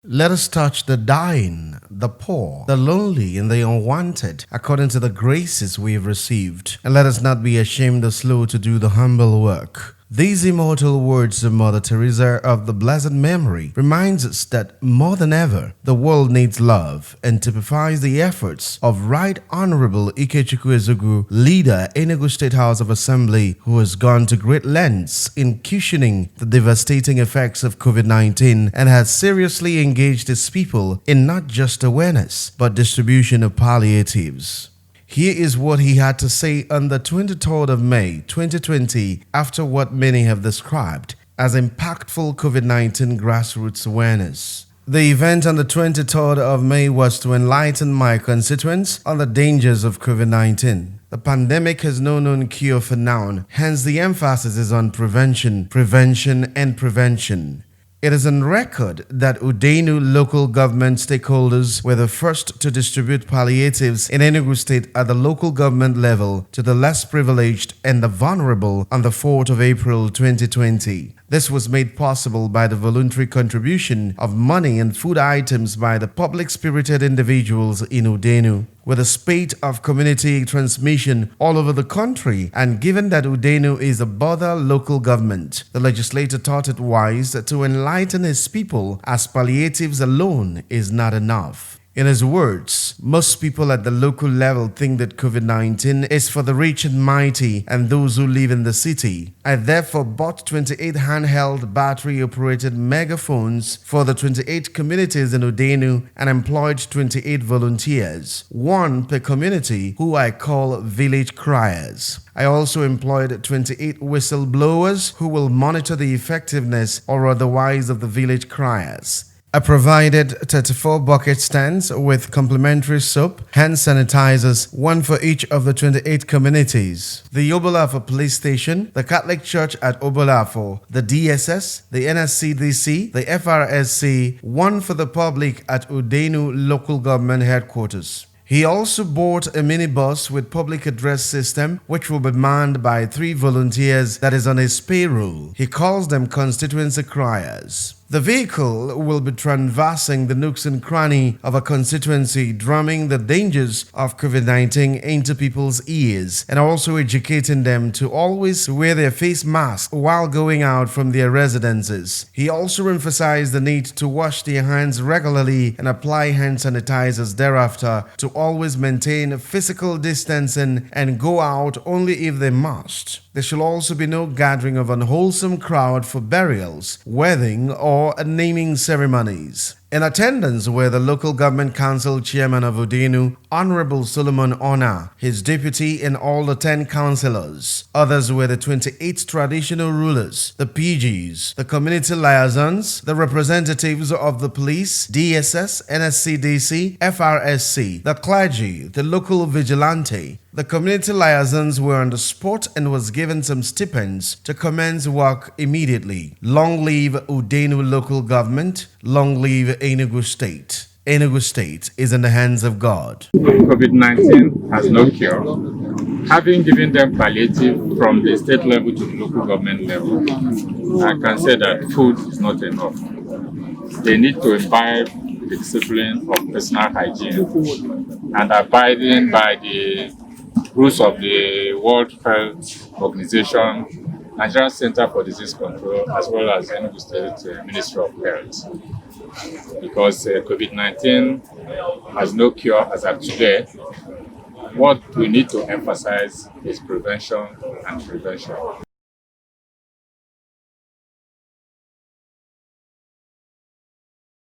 Let us touch the dying, the poor, the lonely, and the unwanted, according to the graces we have received. And let us not be ashamed or slow to do the humble work. These immortal words of Mother Teresa of the blessed memory reminds us that more than ever, the world needs love and typifies the efforts of Right Honorable Hon Ezeugwu, leader Enugu State House of Assembly, who has gone to great lengths in cushioning the devastating effects of COVID-19 and has seriously engaged his people in not just awareness, but distribution of palliatives. Here is what he had to say on the 23rd of May 2020 after what many have described as impactful COVID-19 grassroots awareness. The event on the 23rd of May was to enlighten my constituents on the dangers of COVID-19. The pandemic has no known cure for now, hence the emphasis is on prevention, prevention, and prevention. It is on record that Udenu local government stakeholders were the first to distribute palliatives in Enugu State at the local government level to the less privileged and the vulnerable on the 4th of April 2020. This was made possible by the voluntary contribution of money and food items by the public-spirited individuals in Udenu. With a spate of community transmission all over the country, and given that Udenu is a border local government, the legislator thought it wise to enlighten his people, as palliatives alone is not enough. In his words, most people at the local level think that COVID-19 is for the rich and mighty and those who live in the city. I therefore bought 28 handheld battery-operated megaphones for the 28 communities in Udenu and employed 28 volunteers, one per community, who I call village criers. I also employed 28 whistleblowers who will monitor the effectiveness or otherwise of the village criers. I provided 34 bucket stands with complimentary soap, hand sanitizers, one for each of the 28 communities. The Obolafo Police Station, the Catholic Church at Obolafo, the DSS, the NSCDC, the FRSC, one for the public at Udenu Local Government Headquarters. He also bought a minibus with public address system which will be manned by 3 volunteers that is on his payroll. He calls them constituency criers. The vehicle will be traversing the nooks and crannies of a constituency, drumming the dangers of COVID-19 into people's ears and also educating them to always wear their face masks while going out from their residences. He also emphasized the need to wash their hands regularly and apply hand sanitizers thereafter, to always maintain physical distancing and go out only if they must. There shall also be no gathering of unwholesome crowd for burials, wedding, or naming ceremonies. In attendance were the local government council chairman of Udenu, Honorable Solomon Ona, his deputy, and all the 10 councillors. Others were the 28 traditional rulers, the PGs, the community liaisons, the representatives of the police, DSS, NSCDC, FRSC, the clergy, the local vigilante. The community liaisons were on the spot and was given some stipends to commence work immediately. Long live Udenu local government, long live Enugu State. Enugu State is in the hands of God. COVID-19 has no cure. Having given them palliative from the state level to the local government level, I can say that food is not enough. They need to imbibe the discipline of personal hygiene and abiding by the rules of the World Health Organization, Nigerian Center for Disease Control, as well as Enugu State Ministry of Health. Because COVID-19 has no cure as of today, what we need to emphasize is prevention and prevention.